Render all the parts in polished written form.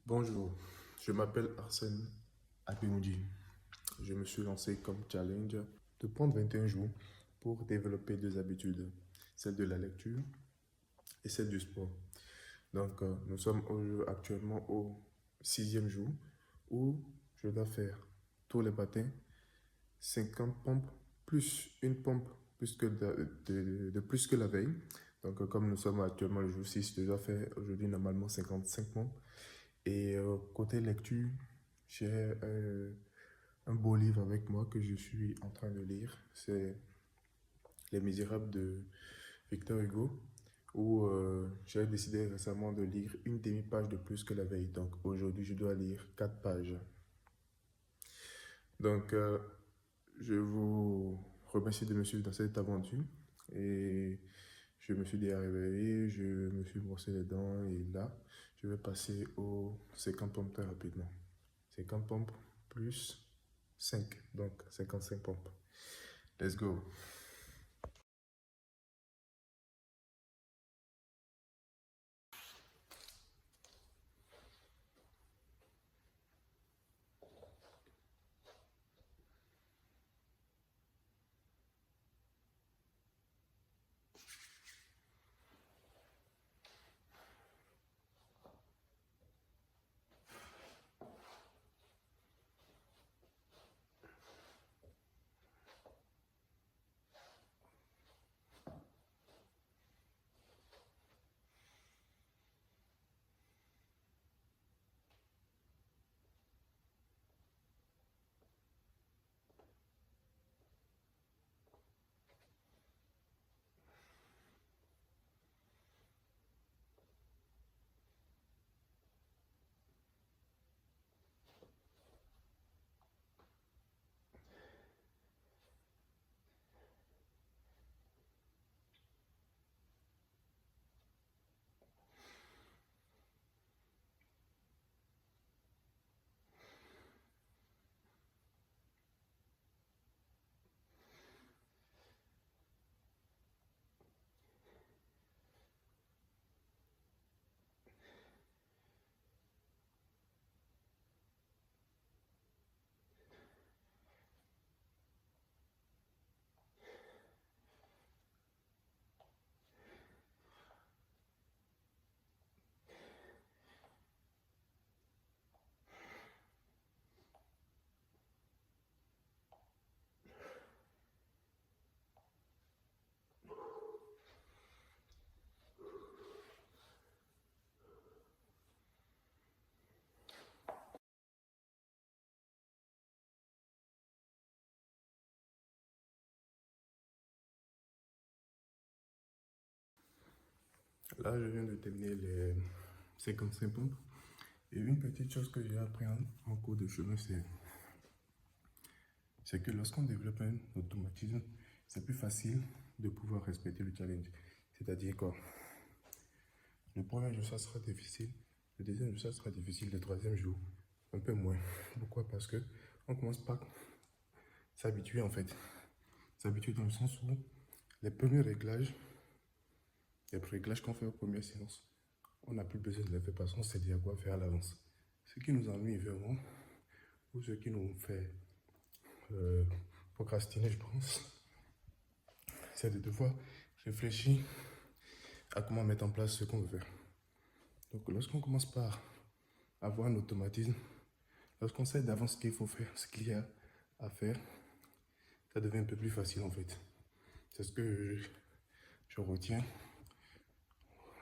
Bonjour, je m'appelle Arsène Abimoudi. Je me suis lancé comme challenge de prendre 21 jours pour développer deux habitudes, celle de la lecture et celle du sport. Nous sommes actuellement au sixième jour où je dois faire tous les matins 50 pompes plus une pompe plus que de plus que la veille. Comme nous sommes actuellement le jour 6, je dois faire aujourd'hui normalement 55 pompes. Et côté lecture, j'ai un beau livre avec moi que je suis en train de lire. C'est Les Misérables de Victor Hugo, où j'ai décidé récemment de lire une demi-page de plus que la veille. Donc aujourd'hui, je dois lire 4 pages. Donc je vous remercie de me suivre dans cette aventure. Et je me suis déjà réveillé, je me suis brossé les dents et là, je vais passer aux 50 pompes très rapidement. 50 pompes plus 5, donc 55 pompes. Let's go. Là, je viens de terminer les 55 pompes. Et une petite chose que j'ai appris en cours de chemin, c'est que lorsqu'on développe un automatisme, c'est plus facile de pouvoir respecter le challenge. C'est-à-dire quoi? Le premier jour, ça sera difficile. Le deuxième jour, ça sera difficile. Le troisième jour, un peu moins. Pourquoi? Parce que on commence par s'habituer en fait. S'habituer dans le sens où les premiers réglages, les réglages qu'on fait aux premières séances, on n'a plus besoin de les faire parce qu'on sait déjà quoi faire à l'avance. Ce qui nous ennuie vraiment, ou ce qui nous fait euh, procrastiner, je pense, c'est de devoir réfléchir à comment mettre en place ce qu'on veut faire. Donc lorsqu'on commence par avoir un automatisme, lorsqu'on sait d'avance ce qu'il faut faire, ce qu'il y a à faire, ça devient un peu plus facile en fait. C'est ce que je retiens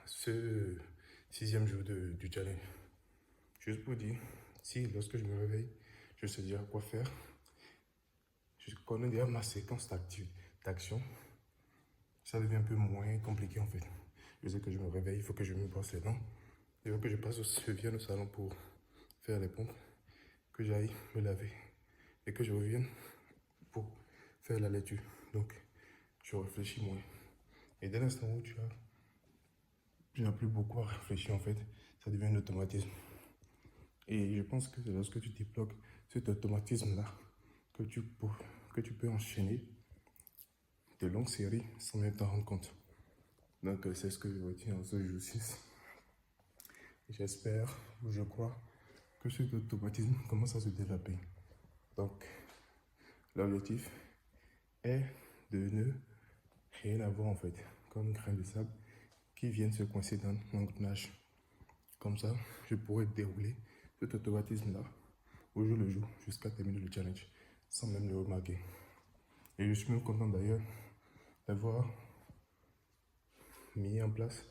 ce sixième jour du challenge. Juste pour dire, si lorsque je me réveille, je sais déjà quoi faire, je connais déjà ma séquence d'action, ça devient un peu moins compliqué en fait. Je sais que je me réveille, il faut que je me brosse les dents, il faut que je passe je vienne au salon pour faire les pompes, que j'aille me laver et que je revienne pour faire la lecture. Donc, je réfléchis moins. Et dès l'instant où tu n'as plus beaucoup à réfléchir en fait, ça devient un automatisme. Et je pense que c'est lorsque tu débloques cet automatisme-là que que tu peux enchaîner de longues séries sans même t'en rendre compte. Donc c'est ce que je retiens en ce jour 6. J'espère, ou je crois, que cet automatisme commence à se développer. Donc, l'objectif est de ne rien avoir en fait, comme un grain de sable qui viennent se coincer dans l'engrenage. Comme ça, je pourrais dérouler cet automatisme-là au jour le jour jusqu'à terminer le challenge sans même le remarquer. Et je suis même content d'ailleurs d'avoir mis en place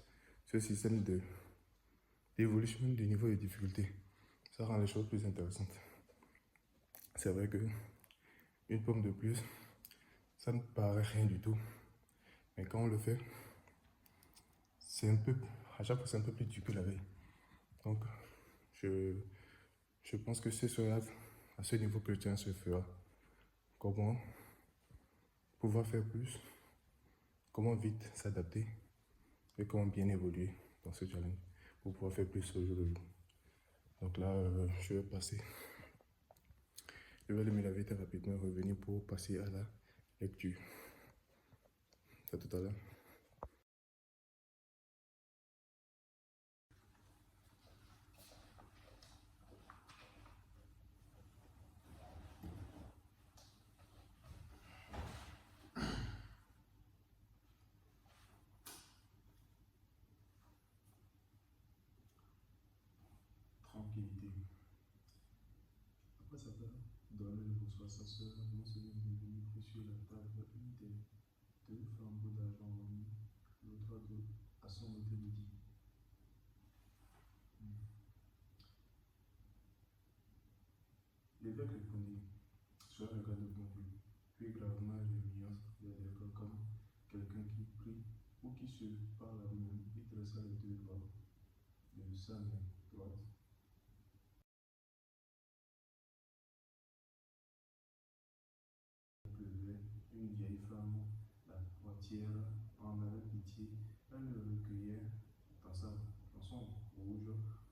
ce système d'évolution du niveau de difficulté. Ça rend les choses plus intéressantes. C'est vrai que une pomme de plus, ça ne paraît rien du tout. Mais quand on le fait, à chaque fois, c'est un peu plus dur que la veille. Donc, je pense que c'est cela, à ce niveau que le challenge se fera. Comment pouvoir faire plus, comment vite s'adapter et comment bien évoluer dans ce challenge pour pouvoir faire plus au jour le jour. Donc là, je vais passer. Je vais allumer la vitre rapidement et revenir pour passer à la lecture. À tout à l'heure. Tranquillité. Après ça va donner le bonsoir à sa soeur, non seulement bienvenue sur la table une des deux flambeaux d'argent remis, l'autre à son hôtel midi. L'évêque répondit, cela regarde bon vue, puis gravement Jérémias l'air comme quelqu'un qui prie ou qui se parle à lui-même, il dressa les deux bras de sa main droite. Une vieille femme, la portière, en avait pitié, elle le recueillait dans son rouge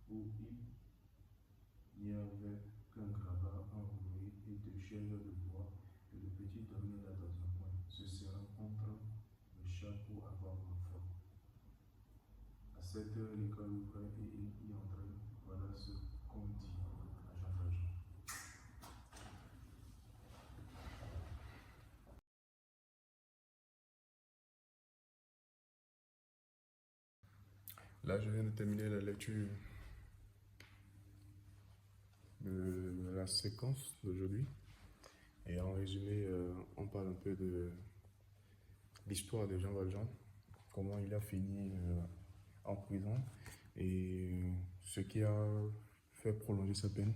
où il n'y avait qu'un grabat enroulé et deux chaises de bois, et le petit dormait là dans un coin, se serrant contre le chat pour avoir faim. À 7 heures, l'école ouvrait et il y entrait. Voilà ce qu'on dit à Jean Valjean. Là, je viens de terminer la lecture de la séquence d'aujourd'hui. Et en résumé, on parle un peu de l'histoire de Jean Valjean, comment il a fini en prison et ce qui a fait prolonger sa peine.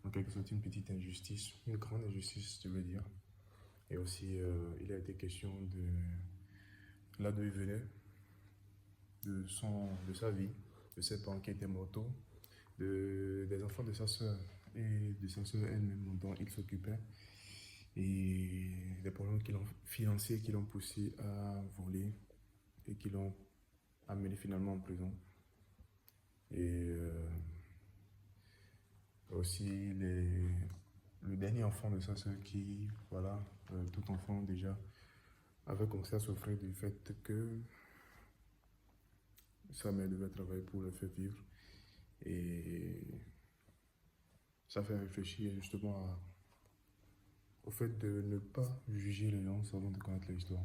En quelque sorte, une petite injustice, une grande injustice, je veux dire. Et aussi, il a été question de là d'où il venait, de sa vie, de ses parents qui étaient mortaux, des enfants de sa soeur et de sa soeur elle-même dont il s'occupait, et des problèmes financiers qui l'ont poussé à voler et qui l'ont amené finalement en prison. Et aussi le dernier enfant de sa soeur qui, voilà, tout enfant déjà, avait commencé à souffrir du fait que sa mère devait travailler pour le faire vivre. Et ça fait réfléchir justement au fait de ne pas juger les gens avant de connaître l'histoire.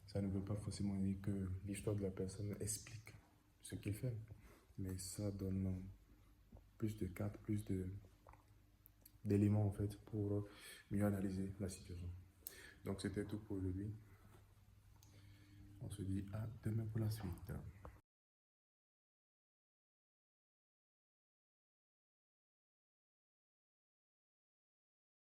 Ça ne veut pas forcément dire que l'histoire de la personne explique ce qu'il fait, mais ça donne plus de cartes, d'éléments en fait pour mieux analyser la situation. Donc c'était tout pour aujourd'hui. On se dit à demain pour la suite.